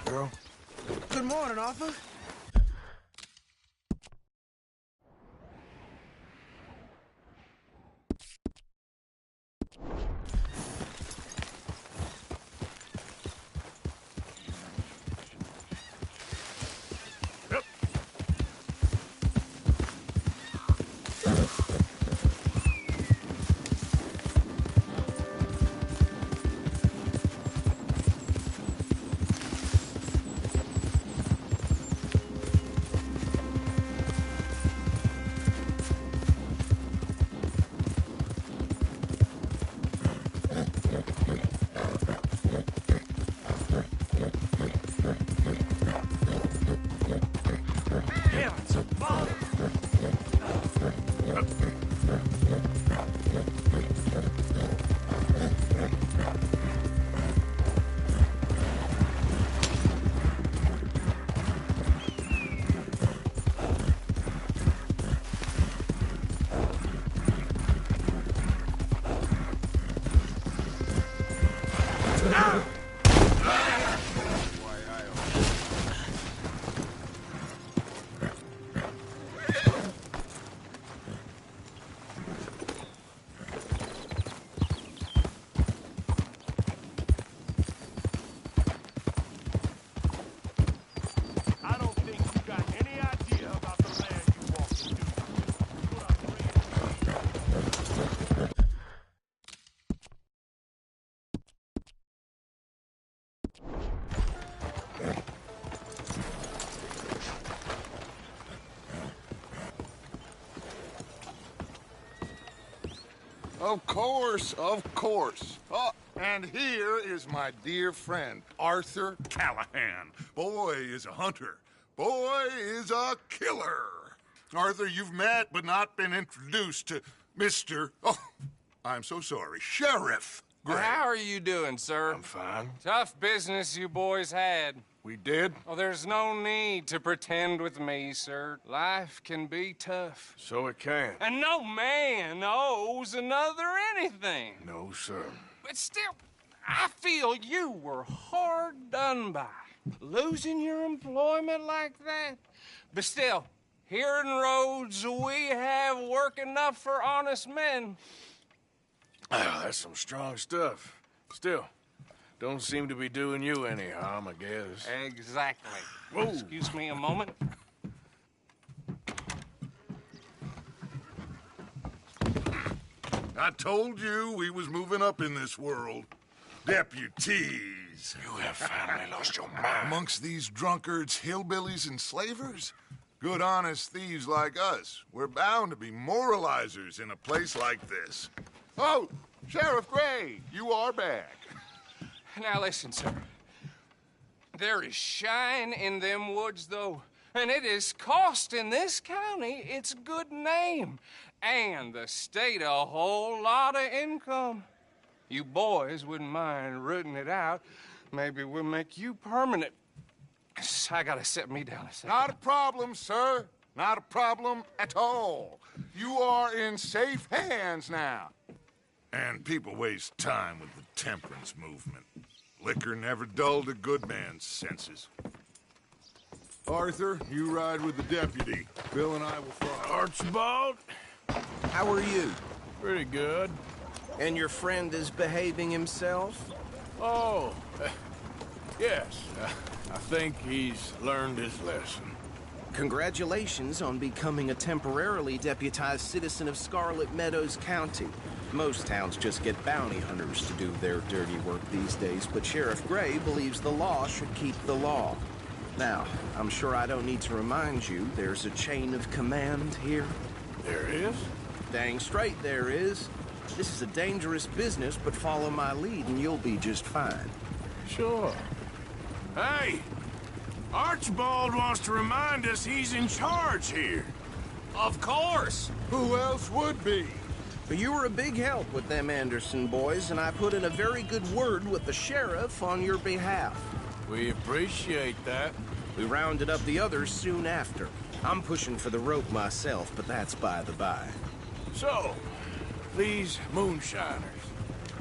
girl. Good morning, Arthur. Of course, of course. Oh, and here is my dear friend, Arthur Callahan. Boy is a hunter. Boy is a killer. Arthur, you've met but not been introduced to Mr. Oh, I'm so sorry, Sheriff Gray. How are you doing, sir? I'm fine. Tough business you boys had. We did? Oh, there's no need to pretend with me, sir. Life can be tough. So it can. And no man owes another anything. No, sir. But still, I feel you were hard done by. Losing your employment like that. But still, here in Rhodes, we have work enough for honest men. Oh, that's some strong stuff. Still, don't seem to be doing you any harm, I guess. Exactly. Whoa. Excuse me a moment. I told you we was moving up in this world. Deputies. You have finally lost your mind. Amongst these drunkards, hillbillies, and slavers? Good, honest thieves like us. We're bound to be moralizers in a place like this. Oh, Sheriff Gray, you are back. Now listen, sir. There is shine in them woods, though, and it is costing this county its good name and the state a whole lot of income. You boys wouldn't mind rooting it out. Maybe we'll make you permanent. I gotta set me down a second. Not a problem, sir. Not a problem at all. You are in safe hands now. And people waste time with the temperance movement. Liquor never dulled a good man's senses. Arthur, you ride with the deputy. Bill and I will follow. Archibald? How are you? Pretty good. And your friend is behaving himself? Oh, yes. I think he's learned his lesson. Congratulations on becoming a temporarily deputized citizen of Scarlet Meadows County. Most towns just get bounty hunters to do their dirty work these days, but Sheriff Gray believes the law should keep the law. Now, I'm sure I don't need to remind you, there's a chain of command here. There is? Dang straight there is. This is a dangerous business, but follow my lead and you'll be just fine. Sure. Hey! Archibald wants to remind us he's in charge here. Of course. Who else would be? But you were a big help with them Anderson boys, and I put in a very good word with the sheriff on your behalf. We appreciate that. We rounded up the others soon after. I'm pushing for the rope myself, but that's by the by. So, these moonshiners.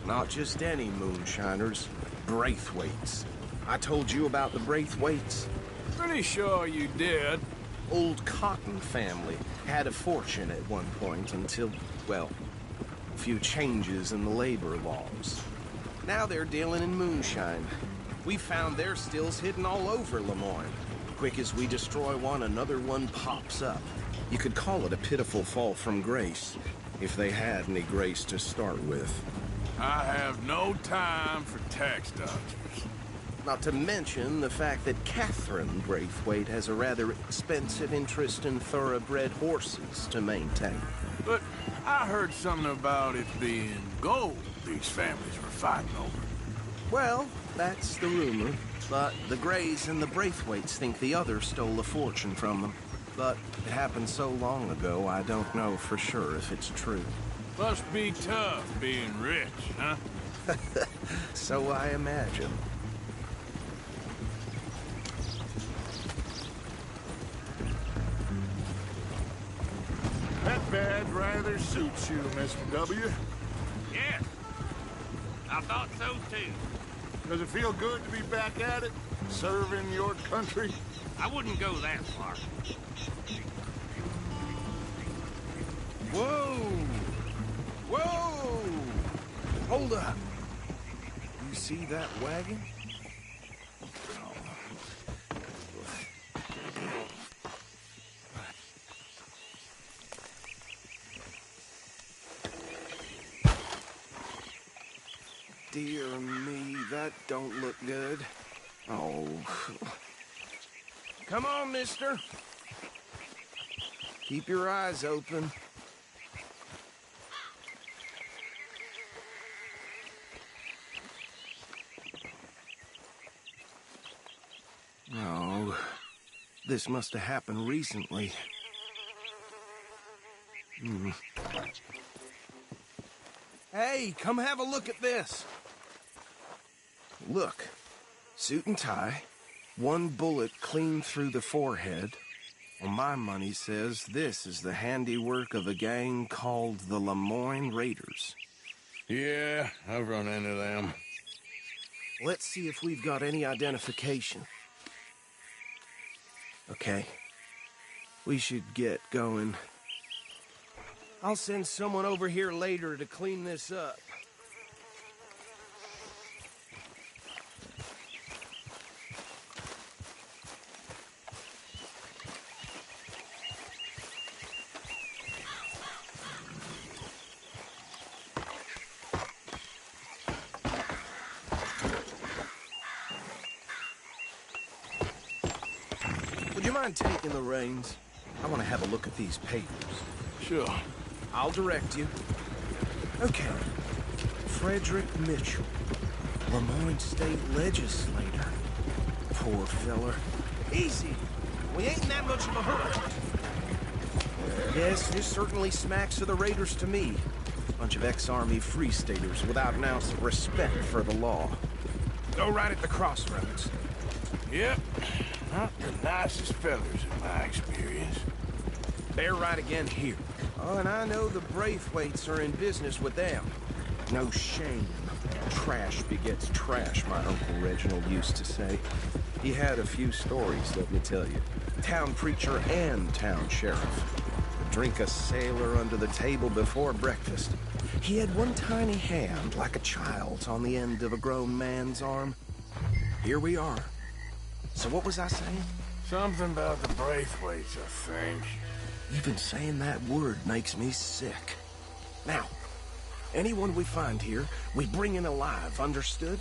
Not just any moonshiners, Braithwaites. I told you about the Braithwaites. Pretty sure you did. Old Cotton family had a fortune at one point until, well, a few changes in the labor laws. Now they're dealing in moonshine. We found their stills hidden all over Lemoyne. Quick as we destroy one, another one pops up. You could call it a pitiful fall from grace, if they had any grace to start with. I have no time for tax dodgers. Not to mention the fact that Catherine Braithwaite has a rather expensive interest in thoroughbred horses to maintain. But I heard something about it being gold these families were fighting over. Well, that's the rumor. But the Greys and the Braithwaites think the others stole a fortune from them. But it happened so long ago, I don't know for sure if it's true. Must be tough being rich, huh? So I imagine. That bed rather suits you, Mr. W. Yes, I thought so too. Does it feel good to be back at it, serving your country? I wouldn't go that far. Whoa! Whoa! Hold up. You see that wagon? Dear me, that don't look good. Oh. Come on, mister. Keep your eyes open. Oh, this must have happened recently. Hey, come have a look at this. Look, suit and tie, one bullet clean through the forehead. Well, my money says this is the handiwork of a gang called the Lemoyne Raiders. Yeah, I've run into them. Let's see if we've got any identification. Okay, we should get going. I'll send someone over here later to clean this up. Would you mind taking the reins? I want to have a look at these papers. Sure. I'll direct you. Okay. Frederick Mitchell, Lemoyne State Legislator. Poor feller. Easy. We ain't in that much of a hurry. Yes, this certainly smacks of the Raiders to me. Bunch of ex-Army Free Staters without an ounce of respect for the law. Go right at the crossroads. Yep. Not the nicest fellas in my experience. They're right again here. Oh, and I know the Braithwaites are in business with them. No shame. Trash begets trash, my Uncle Reginald used to say. He had a few stories, let me tell you. Town preacher and town sheriff. Drink a sailor under the table before breakfast. He had one tiny hand, like a child's, on the end of a grown man's arm. Here we are. So what was I saying? Something about the Braithwaites, I think. Even saying that word makes me sick. Now, anyone we find here, we bring in alive, understood?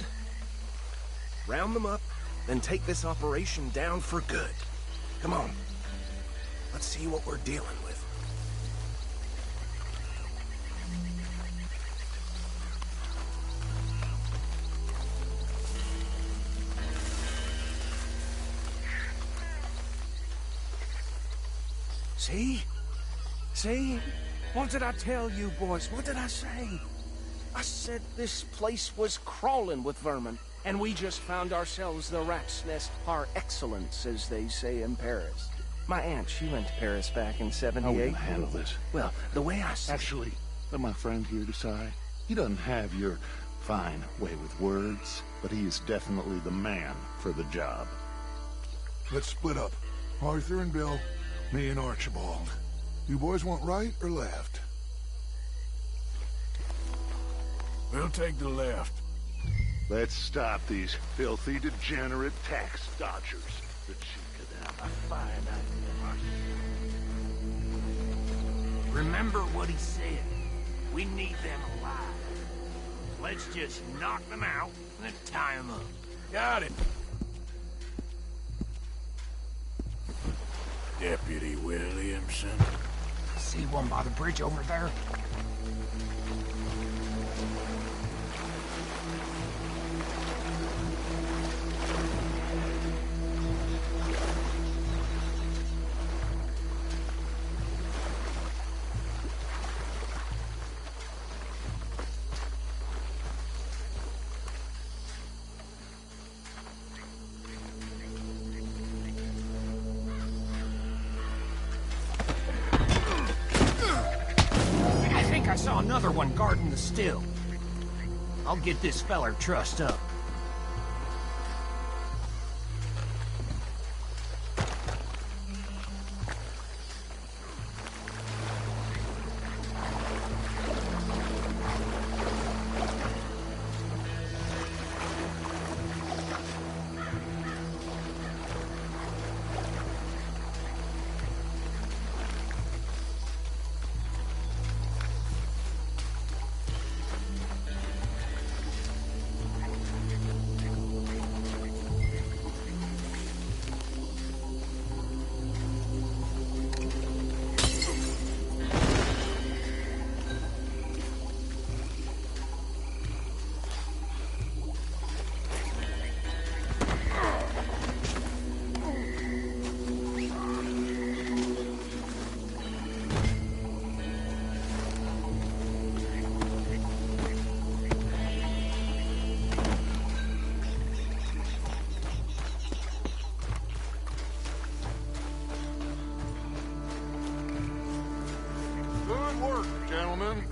Round them up, then take this operation down for good. Come on. Let's see what we're dealing with. See? See? What did I tell you, boys? What did I say? I said this place was crawling with vermin, and we just found ourselves the rat's nest par excellence, as they say in Paris. My aunt, she went to Paris back in '78. How are we gonna handle this? Well, the way I see Actually, let my friend here decide. He doesn't have your fine way with words, but he is definitely the man for the job. Let's split up. Arthur and Bill, me and Archibald. You boys want right or left? We'll take the left. Let's stop these filthy, degenerate tax dodgers. The cheek of them. A fine idea. Remember what he said. We need them alive. Let's just knock them out and then tie them up. Got it. Deputy Williamson. See one by the bridge over there? I saw another one guarding the still. I'll get this feller trussed up. Good work, gentlemen.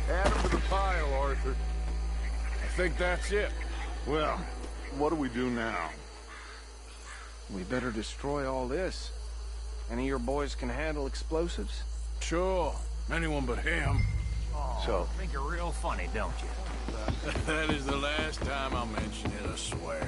Add 'em to the pile, Arthur. I think that's it. Well, what do we do now? We better destroy all this. Any of your boys can handle explosives? Sure. Anyone but him. Oh, So- think you're real funny, don't you? That is the last time I'll mention it, I swear.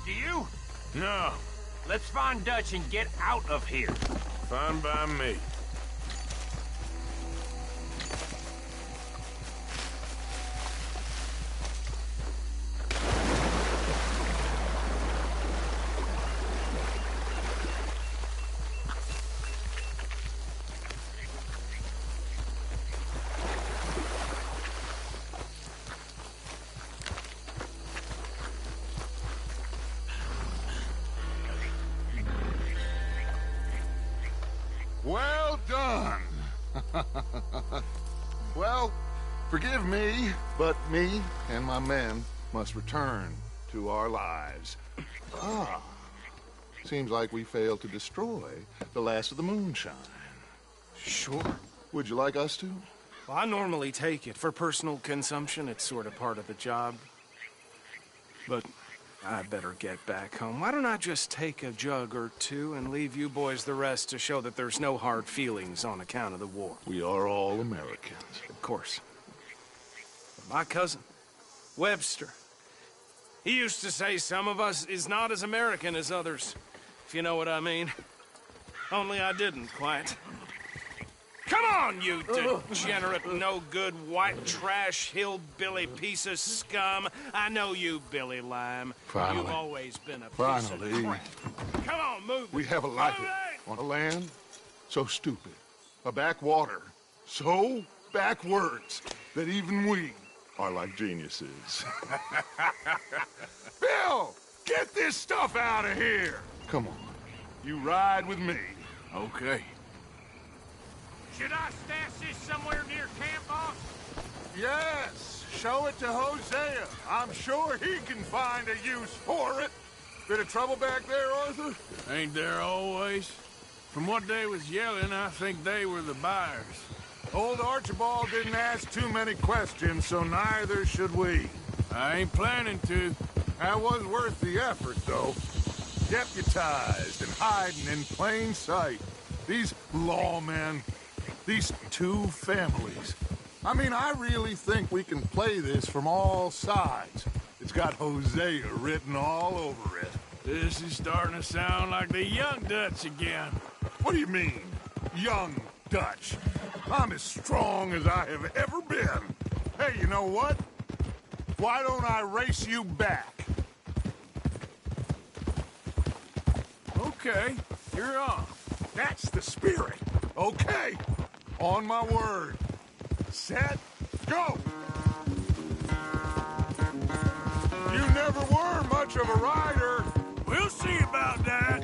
Do you? No, Let's find Dutch and get out of here. fine by me. Well done. Well, forgive me, but me and my men must return to our lives. Ah, seems like we failed to destroy the last of the moonshine. Sure. Would you like us to? Well, I normally take it. For personal consumption, it's sort of part of the job. But I better get back home. Why don't I just take a jug or two and leave you boys the rest to show that there's no hard feelings on account of the war? We are all Americans. Of course. But my cousin, Webster, he used to say some of us is not as American as others, if you know what I mean. Only I didn't quite. Come on, you degenerate, no-good, white trash, hillbilly piece of scum. I know you, Billy Lime. Finally. You've always been a piece Finally. of crap. Come on, move We it. haven't liked Move it. On a land so stupid, a backwater so backwards that even we are like geniuses. Bill, get this stuff out of here. Come on, you ride with me. Okay. Should I stash this somewhere near camp, boss? Yes, show it to Hosea. I'm sure he can find a use for it. Bit of trouble back there, Arthur? Ain't there always? From what they was yelling, I think they were the buyers. Old Archibald didn't ask too many questions, so neither should we. I ain't planning to. That was worth the effort, though. Deputized and hiding in plain sight. These lawmen, these two families. I mean, I really think we can play this from all sides. It's got Hosea written all over it. This is starting to sound like the young Dutch again. What do you mean, young Dutch? I'm as strong as I have ever been. Hey, you know what? Why don't I race you back? Okay, you're on. That's the spirit. Okay, on my word. Set, go! You never were much of a rider. We'll see about that.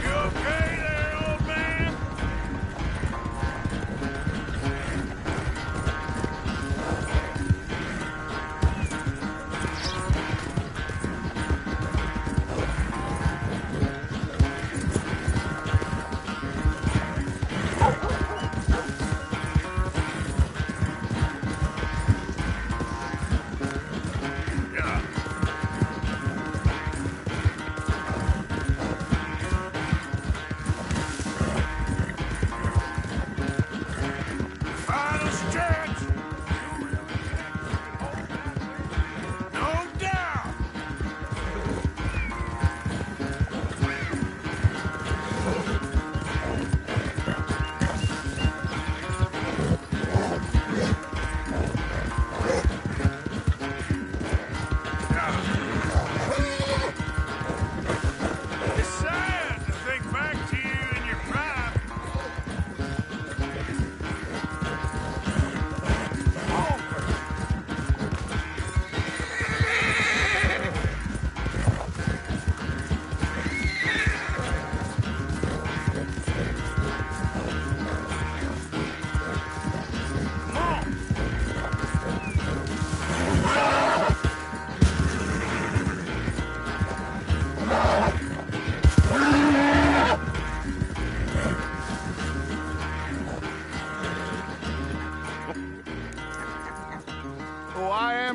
You okay there, old man?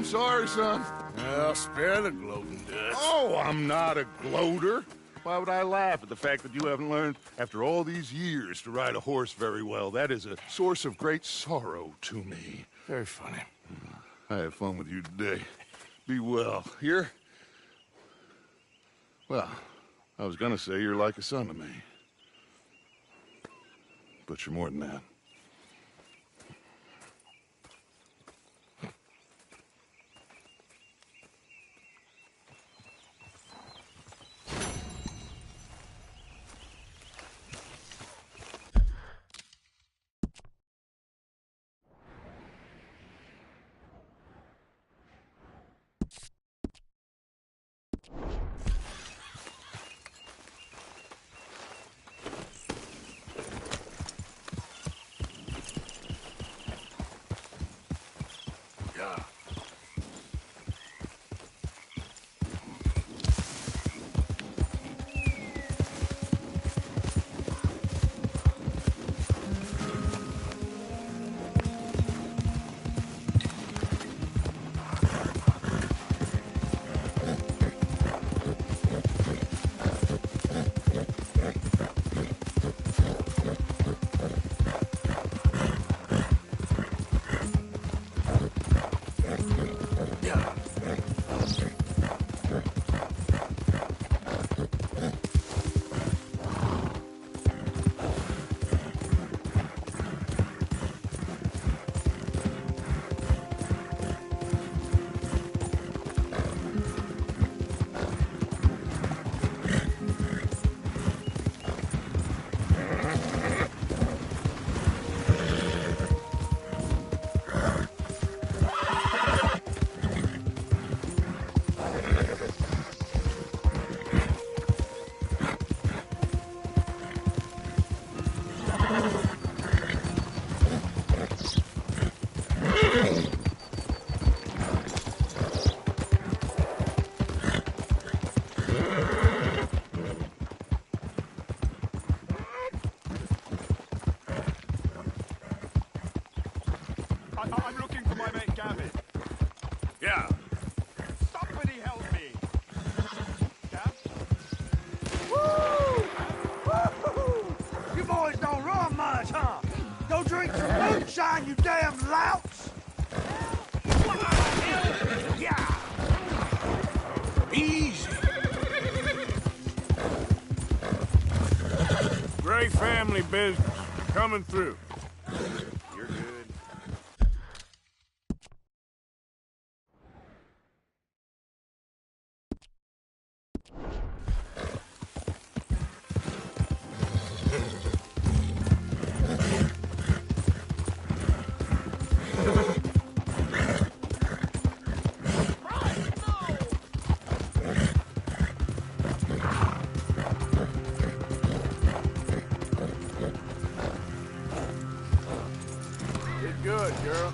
I'm sorry, son. Well, spare the gloating, Dutch. Oh, I'm not a gloater. Why would I laugh at the fact that you haven't learned, after all these years, to ride a horse very well? That is a source of great sorrow to me. Very funny. I had fun with you today. Be well. Here? Well, I was gonna say you're like a son to me. But you're more than that. Yeah. I'm looking for my mate Gavin. Yeah. Somebody help me! Gav? Woo! Woo! You boys don't run much, huh? Go drink some moonshine, you damn louts! Yeah! Easy. Great family business. Coming through. You're good. Did good, girl.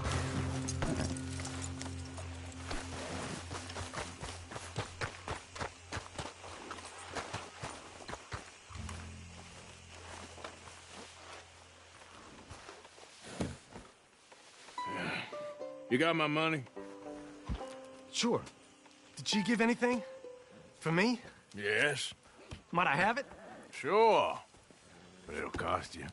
You got my money? Sure. Did she give anything? For me? Yes. Might I have it? Sure. But it'll cost you.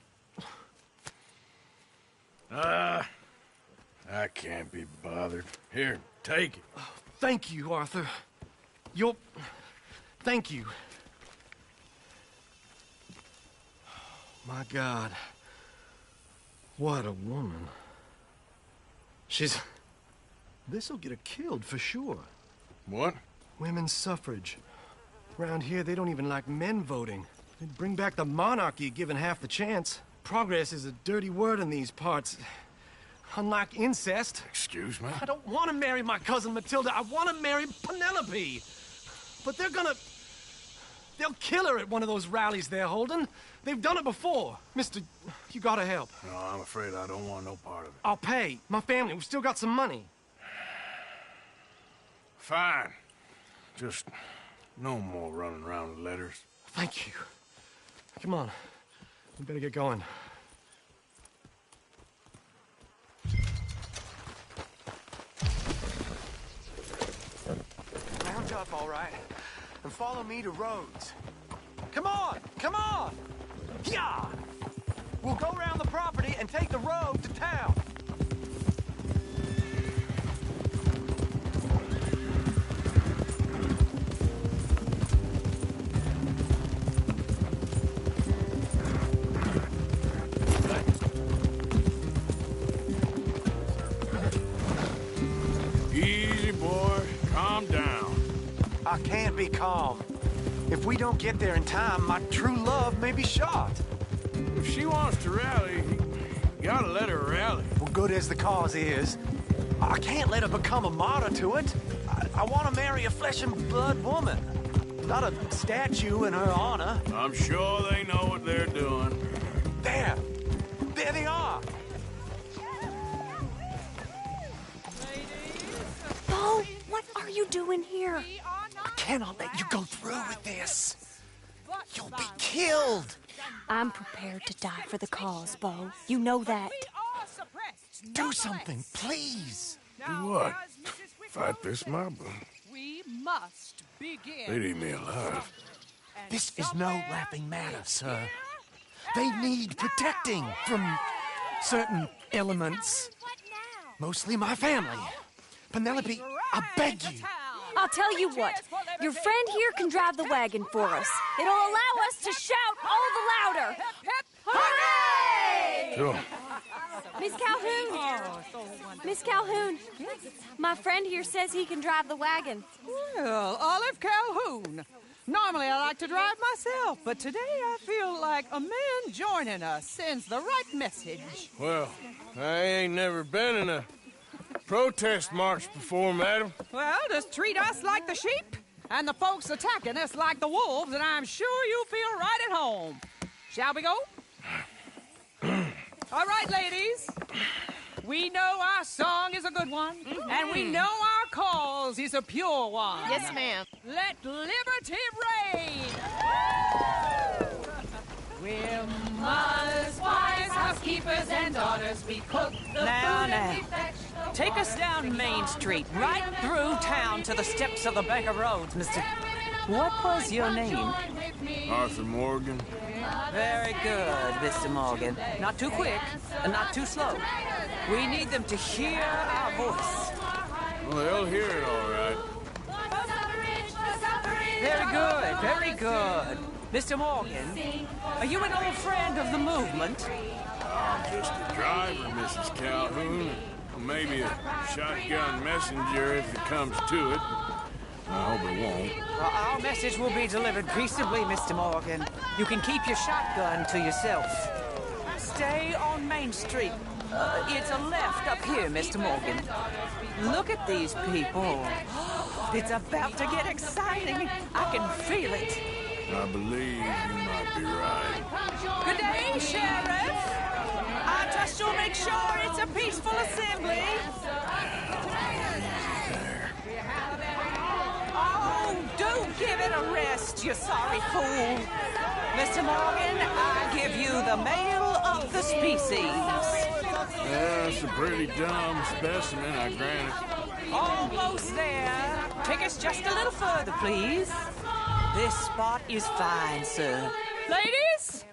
I can't be bothered. Here, take it. Thank you, Arthur. You'll... Thank you. My God. What a woman. She's... This'll get her killed for sure. What? Women's suffrage. Around here, they don't even like men voting. They'd bring back the monarchy given half the chance. Progress is a dirty word in these parts. Unlike incest. Excuse me? I don't want to marry my cousin Matilda. I want to marry Penelope. But they're gonna... They'll kill her at one of those rallies they're holding. They've done it before. Mister, you gotta help. No, I'm afraid I don't want no part of it. I'll pay. My family, we've still got some money. Fine. Just no more running around with letters. Thank you. Come on. We better get going. up, all right, and follow me to Rhodes. Come on! Come on! Yeah! We'll go around the property and take the road to town. Easy, boy. Calm down. I can't be calm. If we don't get there in time, my true love may be shot. If she wants to rally, you gotta let her rally. Well, good as the cause is, I can't let her become a martyr to it. I want to marry a flesh and blood woman, not a statue in her honor. I'm sure they know what they're doing. There! There they are! Bo, what are you doing here? I cannot let you go through with this. You'll be killed. I'm prepared to die for the cause, Bo. You know that. Do something, please. Do what? Fight this mob? We must begin. They'd eat me alive. This is no laughing matter, sir. They need protecting from certain elements. Mostly my family. Penelope, I beg you. I'll tell you what. Your friend here can drive the wagon for us. It'll allow us to shout all the louder. Hooray! Sure. Miss Calhoun. Miss Calhoun. My friend here says he can drive the wagon. Well, Olive Calhoun. Normally I like to drive myself, but today I feel like a man joining us sends the right message. Well, I ain't never been in a protest march before, madam. Well, just treat us like the sheep, and the folks attacking us like the wolves, and I'm sure you'll feel right at home. Shall we go? All right, ladies. We know our song is a good one, and we know our cause is a pure one. Yes, ma'am. Let liberty reign! We're mothers, wives, housekeepers, and daughters. We cook the food and we fetch the Take us down Main Street, right through town to the steps of the Bank of Rhodes, Mr. What was your name? Arthur Morgan. Very good, Mr. Morgan. Not too quick, and not too slow. We need them to hear our voice. Well, they'll hear it all right. Very good, very good. Mr. Morgan, are you an old friend of the movement? I'm just a driver, Mrs. Calhoun. Maybe a shotgun messenger if it comes to it. I hope it won't. Well, our message will be delivered peaceably, Mr. Morgan. You can keep your shotgun to yourself. Stay on Main Street. It's a left up here, Mr. Morgan. Look at these people. It's about to get exciting. I can feel it. I believe you might be right. Good day, Sheriff. I trust you'll make sure it's a peaceful assembly. Oh, do give it a rest, you sorry fool. Mr. Morgan, I give you the male of the species. Yeah, it's a pretty dumb specimen, I grant it. Almost there. Take us just a little further, please. This spot is fine, sir. Ladies,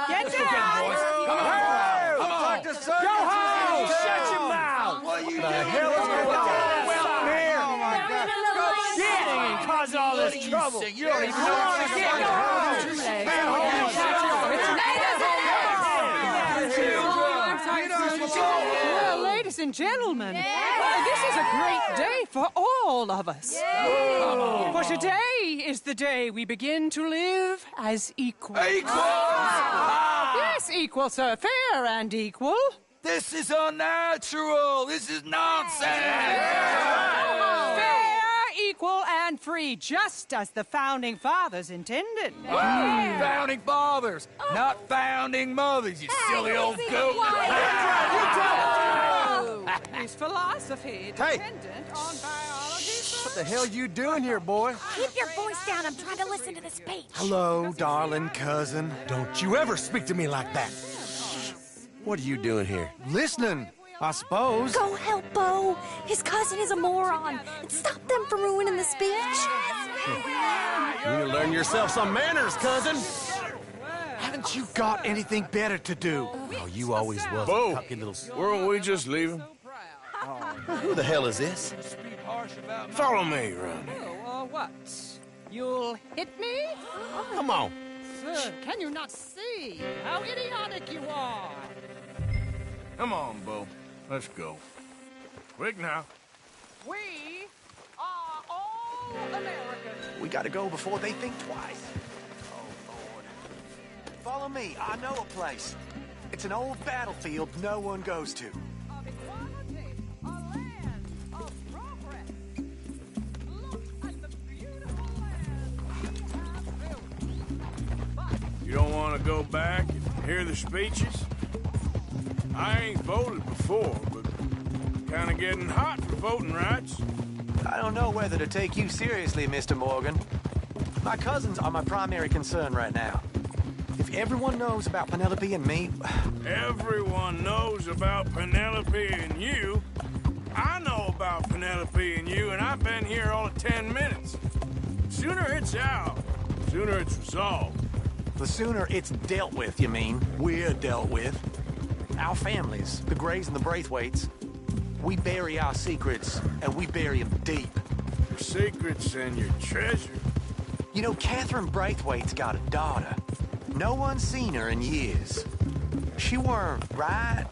get down! Come on! Go home! Shut your mouth! What the hell is going on out here? Oh, my God. Go shit and cause all this trouble. You don't even know what to get. Go home! Well, ladies and gentlemen, this is a great day for all of us. For today is the day we begin to live as equals. Yes, equal, sir. Fair and equal. This is unnatural. This is nonsense. Fair, equal, and free, just as the Founding Fathers intended. Founding fathers, not founding mothers, you silly old goat. His philosophy dependent on biology. What the hell you doing here, boy? Keep your voice down. I'm trying to listen to the speech. Hello, darling cousin. Don't you ever speak to me like that. What are you doing here? Listening. I suppose. Go help Bo. His cousin is a moron. And stop them from ruining the speech. You need to learn yourself some manners, cousin. Haven't you got anything better to do? Oh, you always was Bo, a cocky little... weren't we just leaving? Who the hell is this? Follow me, Ronnie. What? You'll hit me? Come on. Sir, can you not see how idiotic you are? Come on, Bo. Let's go. Quick now. We are all Americans. We gotta go before they think twice. Oh, Lord. Follow me. I know a place. It's an old battlefield no one goes to. Of equality, a land of progress. Look at the beautiful land you have built. You don't want to go back and hear the speeches? I ain't voted before, but kind of getting hot for voting rights. I don't know whether to take you seriously, Mr. Morgan. My cousins are my primary concern right now. If everyone knows about Penelope and me... Everyone knows about Penelope and you. I know about Penelope and you, and I've been here all of 10 minutes. Sooner it's out, sooner it's resolved. The sooner it's dealt with, you mean? We're dealt with. Our families, the Grays and the Braithwaites, we bury our secrets, and we bury them deep. Your secrets and your treasure. You know, Catherine Braithwaite's got a daughter. No one's seen her in years. She weren't right,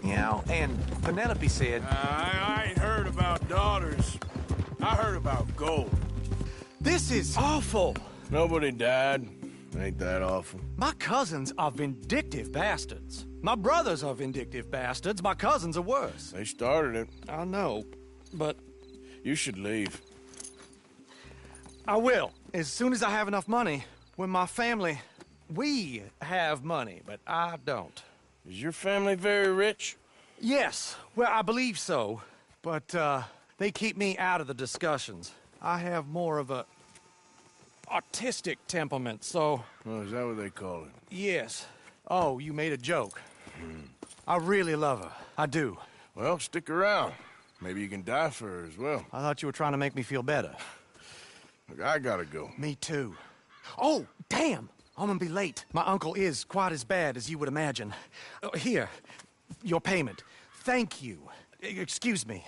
you know, and Penelope said... I ain't heard about daughters. I heard about gold. This is awful. Nobody died. Ain't that awful? My cousins are vindictive bastards. My brothers are vindictive bastards. My cousins are worse. They started it. I know, but... You should leave. I will, as soon as I have enough money. When my family... We have money, but I don't. Is your family very rich? Yes, well, I believe so. But, they keep me out of the discussions. I have more of a... artistic temperament, so... Oh, is that what they call it? Yes. Oh, you made a joke. I really love her. I do. Well, stick around. Maybe you can die for her as well. I thought you were trying to make me feel better. Look, I gotta go. Me too. Oh, damn! I'm gonna be late. My uncle is quite as bad as you would imagine. Here, your payment. Thank you. Excuse me.